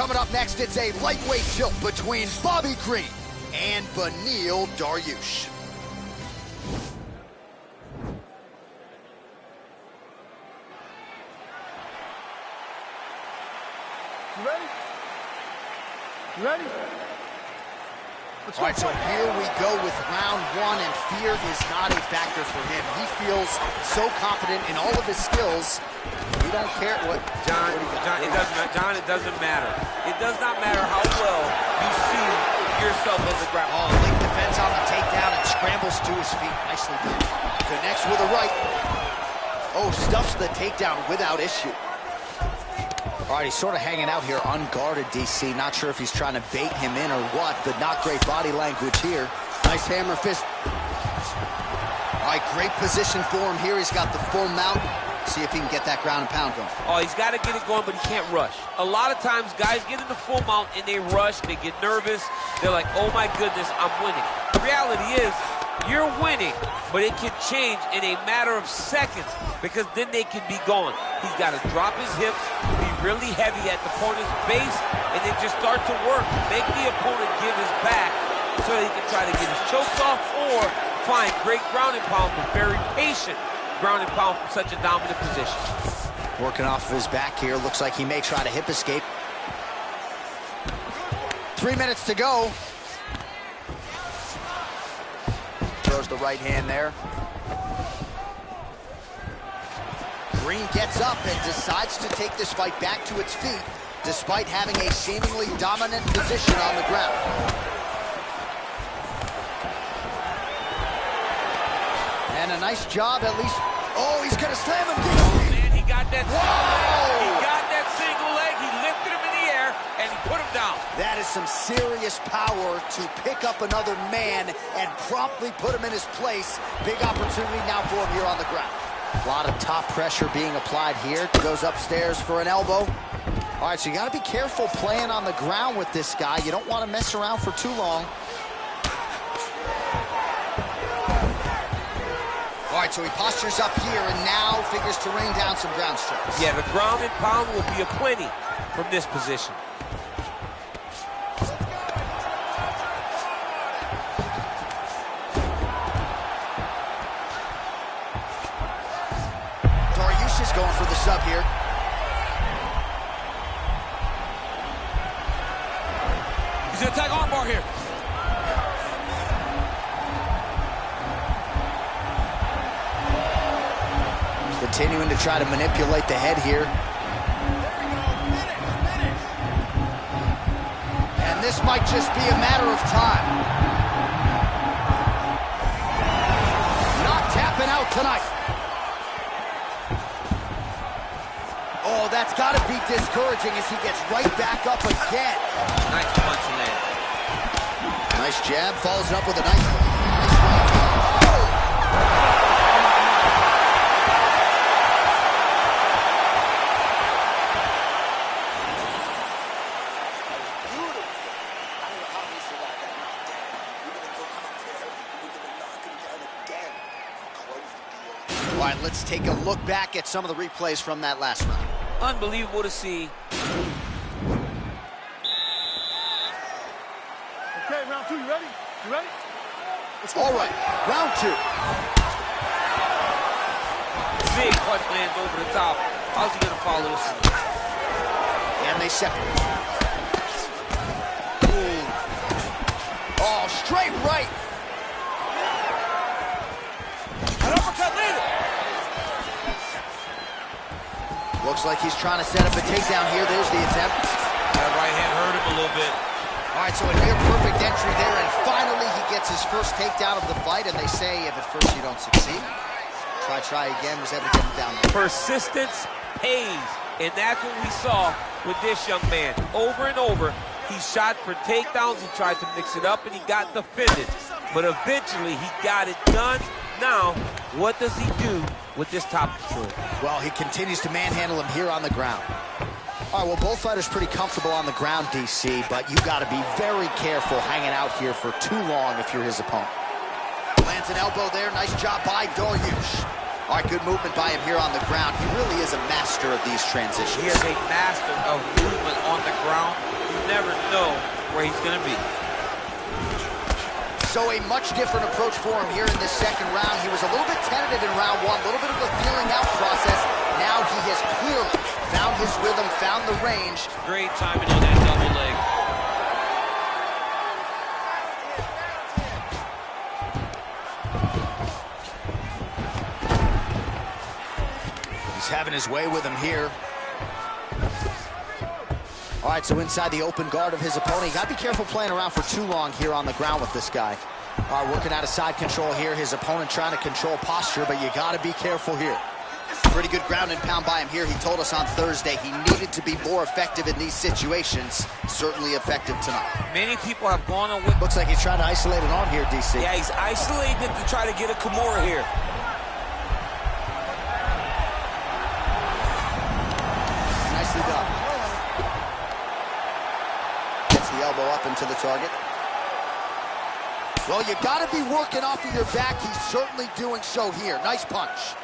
Coming up next, it's a lightweight tilt between Bobby Green and Beneil Dariush. You ready? You ready? All right, so here we go with round one, and fear is not a factor for him. He feels so confident in all of his skills. He don't care what... John, it doesn't matter. It does not matter how well you see yourself as a grappler. Oh, late defense on the takedown and scrambles to his feet. Nicely done. Connects with a right. Oh, stuffs the takedown without issue. All right, he's sort of hanging out here unguarded, DC. Not sure if he's trying to bait him in or what, but not great body language here. Nice hammer fist. All right, great position for him here. He's got the full mount. See if he can get that ground and pound going. Oh, he's got to get it going, but he can't rush. A lot of times, guys get in the full mount and they rush, they get nervous. They're like, oh my goodness, I'm winning. The reality is, you're winning, but it can change in a matter of seconds because then they can be gone. He's got to drop his hips, be really heavy at the opponent's base, and then just start to work. Make the opponent give his back so that he can try to get his chokes off or find great ground and pound, but very patient ground and pound from such a dominant position. Working off of his back here. Looks like he may try to hip escape. 3 minutes to go. Throws the right hand there. Green gets up and decides to take this fight back to its feet, despite having a seemingly dominant position on the ground. And a nice job, at least. Oh, he's gonna slam him. Oh, man, he got that single leg. He got that single leg. He lifted him in the air, and he put him down. That is some serious power to pick up another man and promptly put him in his place. Big opportunity now for him here on the ground. A lot of top pressure being applied here. Goes upstairs for an elbow. All right, so you got to be careful playing on the ground with this guy. You don't want to mess around for too long. All right, so he postures up here and now figures to rain down some ground strikes. Yeah, the ground and pound will be aplenty from this position. Dariush is going for the sub here. He's gonna attack armbar here. Continuing to try to manipulate the head here. And this might just be a matter of time. Not tapping out tonight. Oh, that's got to be discouraging as he gets right back up again. Nice punch land. Nice jab, follows it up with a nice right. All right, let's take a look back at some of the replays from that last round. Unbelievable to see. Okay, round two, you ready? You ready? Let's go. All right, round two. Big punch lands over the top. How's he gonna follow this? And they separate. Ooh. Oh, straight right. An uppercut landed. Looks like he's trying to set up a takedown here. There's the attempt. That right hand hurt him a little bit. All right, so a near perfect entry there, and finally he gets his first takedown of the fight, and they say if at first you don't succeed, try again, was able to get him down there. Persistence pays, and that's what we saw with this young man. Over and over, he shot for takedowns, he tried to mix it up, and he got defended. But eventually, he got it done. Now, what does he do with this top control? Well, he continues to manhandle him here on the ground. All right, well, both fighters pretty comfortable on the ground, DC, but you got to be very careful hanging out here for too long if you're his opponent. Lands an elbow there. Nice job by Dariush. All right, good movement by him here on the ground. He really is a master of these transitions. He is a master of movement on the ground. never know where he's going to be. So a much different approach for him here in this second round. He was a little bit tentative in round one, a little bit of a feeling out process. Now he has clearly found his rhythm, found the range. Great timing on that double leg. He's having his way with him here. All right, so inside the open guard of his opponent. You got to be careful playing around for too long here on the ground with this guy. All right, working out of side control here. His opponent trying to control posture, but you got to be careful here. Pretty good ground and pound by him here. He told us on Thursday he needed to be more effective in these situations. Certainly effective tonight. Many people have gone away. Looks like he's trying to isolate it on here, DC. Yeah, he's isolating it to try to get a Kimura here. Nicely done. Gets the elbow up into the target. Well, you got to be working off of your back. He's certainly doing so here. Nice punch.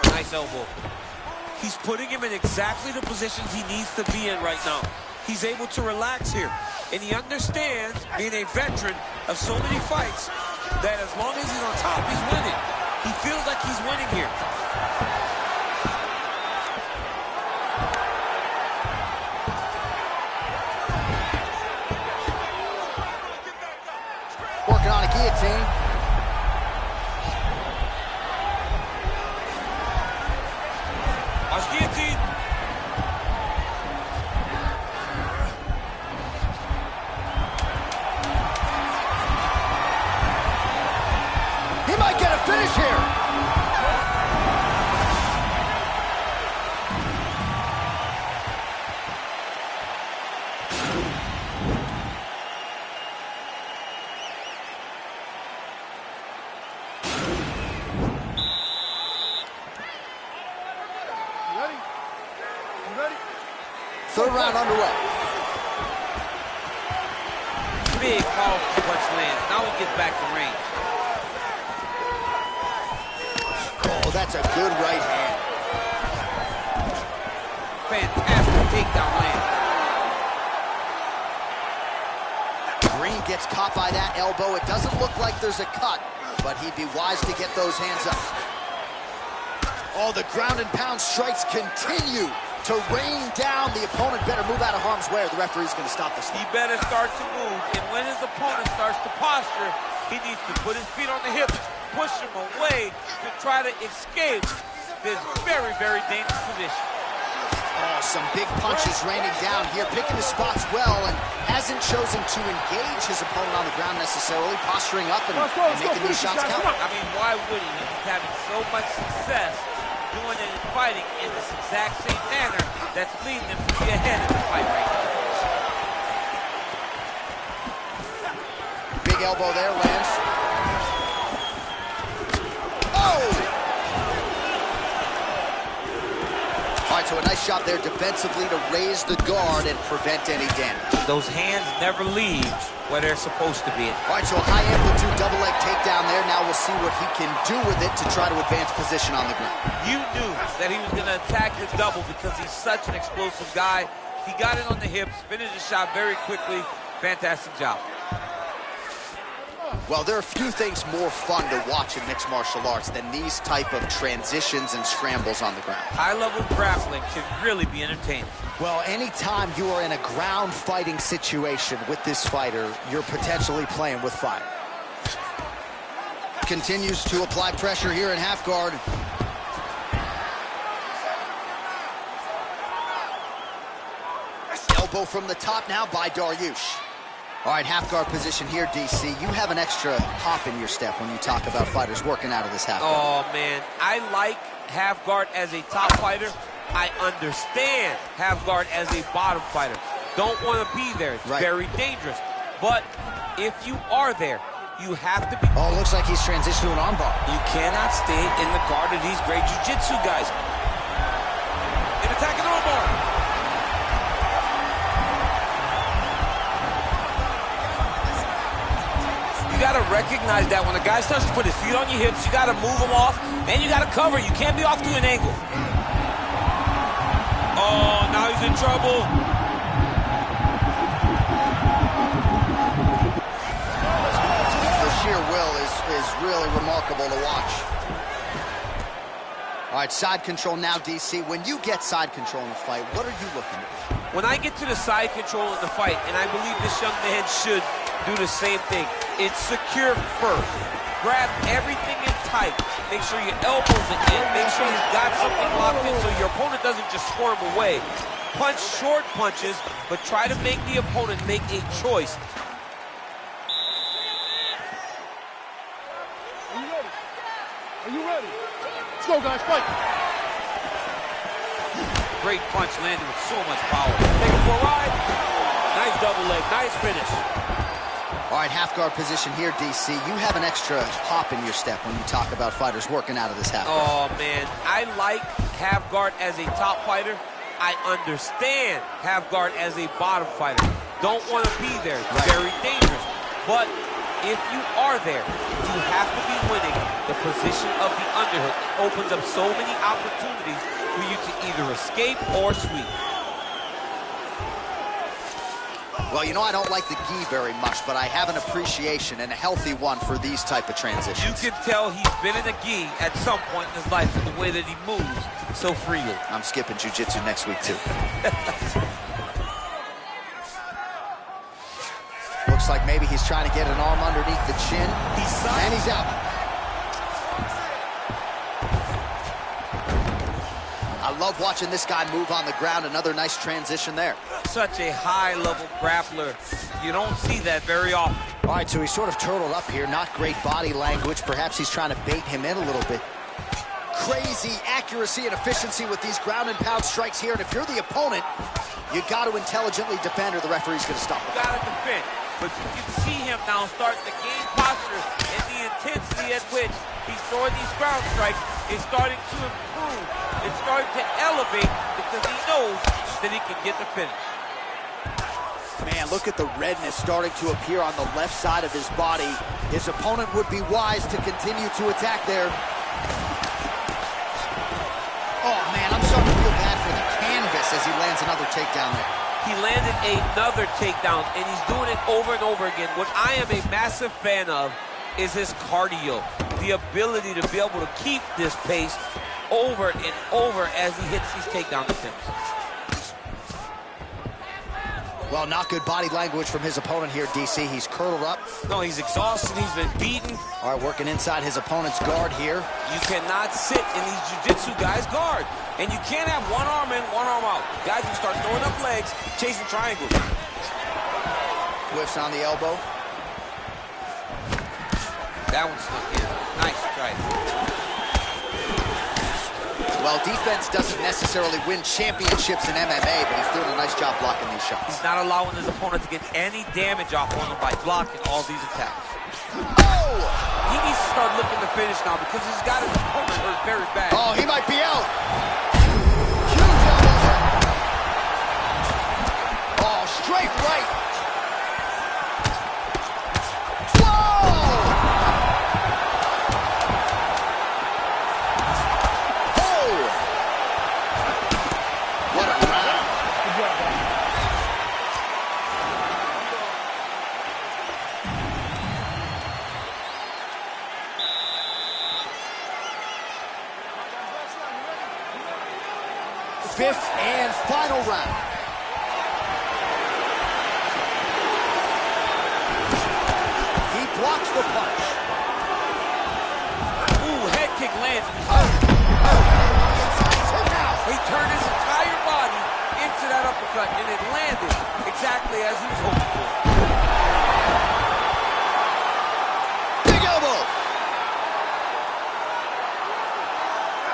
Nice elbow. He's putting him in exactly the positions he needs to be in right now. He's able to relax here. And he understands, being a veteran of so many fights, that as long as he's on top, he's winning. He feels like he's winning here. Working on a guillotine. Watch guillotine. He might get a finish here. Third round underway. Big, powerful punch lands. Now he gets back to range. Oh, that's a good right hand. Fantastic takedown land. Green gets caught by that elbow. It doesn't look like there's a cut, but he'd be wise to get those hands up. Oh, the ground and pound strikes continue to rain down. The opponent better move out of harm's way or the referee's going to stop this. He better start to move, and when his opponent starts to posture, he needs to put his feet on the hips, push him away to try to escape this very, very dangerous position. Oh, some big punches raining down here, picking his spots well, and hasn't chosen to engage his opponent on the ground necessarily, posturing up and making these shots count. I mean, why would he? He's having so much success doing it and fighting in this exact same manner that's leading him to be ahead in the fight right now. Big elbow there, lands. Oh! All right, so a nice shot there defensively to raise the guard and prevent any damage. Those hands never leave where they're supposed to be. All right, so a high-amplitude double leg takedown there. Now we'll see what he can do with it to try to advance position on the ground. You knew that he was going to attack the double because he's such an explosive guy. He got it on the hips, finished the shot very quickly. Fantastic job. Well, there are few things more fun to watch in mixed martial arts than these type of transitions and scrambles on the ground. High-level grappling can really be entertaining. Well, anytime you are in a ground fighting situation with this fighter, you're potentially playing with fire. Continues to apply pressure here in half guard. Elbow from the top now by Dariush. All right, half guard position here, DC. You have an extra hop in your step when you talk about fighters working out of this half guard. Oh, man. I like half guard as a top fighter. I understand half guard as a bottom fighter. Don't want to be there. It's very dangerous. But if you are there, you have to be... Oh, looks like he's transitioned to an armbar. You cannot stay in the guard of these great jiu-jitsu guys. And attacking armbar. You got to recognize that when a guy starts to put his feet on your hips, you got to move him off, and you got to cover. You can't be off to an angle. Oh, now he's in trouble. sheer will is really remarkable to watch. All right, side control now, DC. When you get side control in the fight, what are you looking at? When I get to the side control in the fight, and I believe this young man should do the same thing, it's secure first. Grab everything in tight. Make sure your elbows are in. Make sure you've got something locked in so your opponent doesn't just squirm away. Punch short punches, but try to make the opponent make a choice. Are you ready? Are you ready? Let's go, guys, fight. Great punch landed with so much power. Take it for a ride. Nice double leg, nice finish. All right, half guard position here, DC. You have an extra hop in your step when you talk about fighters working out of this half guard. Oh, man. I like half guard as a top fighter. I understand half guard as a bottom fighter. Don't want to be there. It's very dangerous. But if you are there, you have to be winning the position of the underhook. It opens up so many opportunities for you to either escape or sweep. Well, you know, I don't like the gi very much, but I have an appreciation, and a healthy one, for these type of transitions. You can tell he's been in a gi at some point in his life with the way that he moves so freely. I'm skipping jiu-jitsu next week, too. Looks like maybe he's trying to get an arm underneath the chin. And he's out. I love watching this guy move on the ground. Another nice transition there. Such a high-level grappler. You don't see that very often. All right, so he's sort of turtled up here. Not great body language. Perhaps he's trying to bait him in a little bit. Crazy accuracy and efficiency with these ground and pound strikes here. And if you're the opponent, you got to intelligently defend, or the referee's going to stop him. Got to defend. But you can see him now starting to gain posture, and the intensity at which he's throwing these ground strikes is starting to improve. It's starting to elevate because he knows that he can get the finish. Man, look at the redness starting to appear on the left side of his body. His opponent would be wise to continue to attack there. Oh, man, I'm starting to feel bad for the canvas as he lands another takedown there. He landed another takedown, and he's doing it over and over again. What I am a massive fan of is his cardio, the ability to be able to keep this pace over and over as he hits these takedown attempts. Well, not good body language from his opponent here, DC. He's curled up. No, he's exhausted. He's been beaten. All right, working inside his opponent's guard here. You cannot sit in these jiu-jitsu guys' guard. And you can't have one arm in, one arm out. Guys can start throwing up legs, chasing triangles. Whiffs on the elbow. That one snuck in. Nice strike. Well, defense doesn't necessarily win championships in MMA, but he's doing a nice job blocking these shots. He's not allowing his opponent to get any damage off on him by blocking all these attacks. Oh! He needs to start looking to finish now because he's got his opponent hurt very bad. Oh, he might be out. Huge elbow. Oh, straight right. Fifth and final round. He blocks the punch. Ooh, head kick lands. He turned his entire body into that uppercut, and it landed exactly as he was hoping for. Big elbow.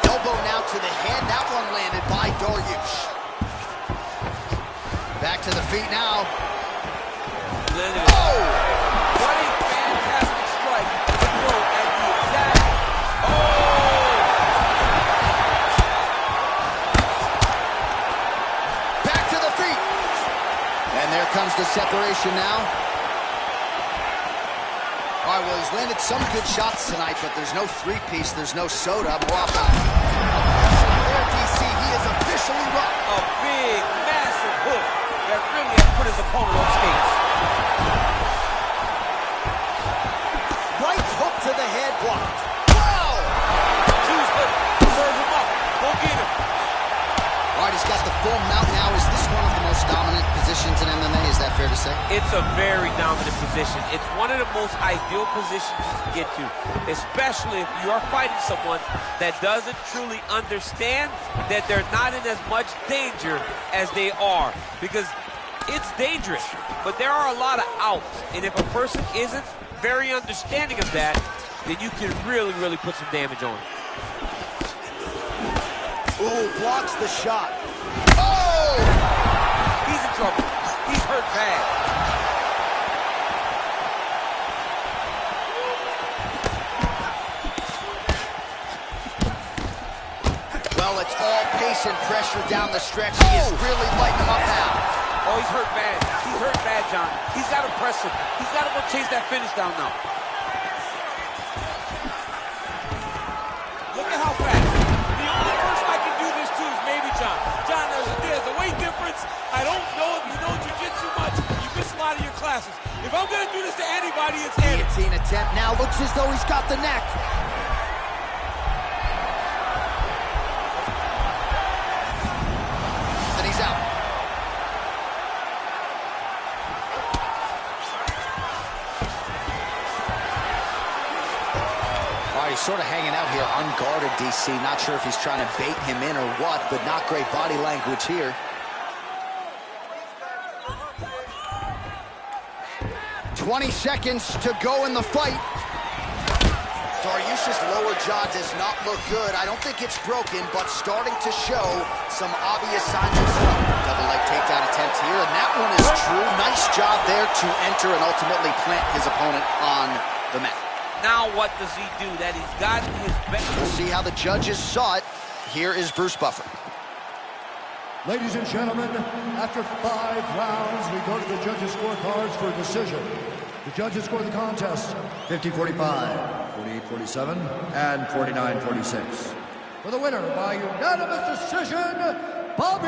Elbow now to the head. That one landed by Dariush. Back to the feet now. Oh! What a fantastic strike to throw at the exact... Oh! Back to the feet. And there comes the separation now. All right, well, he's landed some good shots tonight, but there's no three-piece, there's no soda. There, DC, he is officially run. A big, massive hook that really has put his opponent on skates. Right It's a very dominant position. It's one of the most ideal positions to get to, especially if you are fighting someone that doesn't truly understand that they're not in as much danger as they are. Because it's dangerous, but there are a lot of outs. And if a person isn't very understanding of that, then you can really, really put some damage on. Ooh, blocks the shot. Oh! He's in trouble. He's hurt bad. Well, it's all pace and pressure down the stretch. He is really lighting him up now. Oh, he's hurt bad. He's hurt bad, John. He's got to press him. He's got to go chase that finish down now. Look at how fast. The only person I can do this to is maybe John. John, there's a weight difference. I don't know if you know jiu-jitsu much. You miss a lot of your classes. If I'm going to do this to anybody, it's Eddie. Guillotine attempt now. Looks as though he's got the neck. And he's out. All right, he's sort of hanging out here unguarded, DC. Not sure if he's trying to bait him in or what, but not great body language here. 20 seconds to go in the fight. Dariush's lower jaw does not look good. I don't think it's broken, but starting to show some obvious signs of trouble. Double leg takedown attempt here, and that one is true. Nice job there to enter and ultimately plant his opponent on the mat. Now what does he do? That he's gotten his best. We'll see how the judges saw it. Here is Bruce Buffer. Ladies and gentlemen, after 5 rounds, we go to the judges' scorecards for a decision. The judges score the contest 50-45, 48-47, and 49-46. For the winner by unanimous decision, Bobby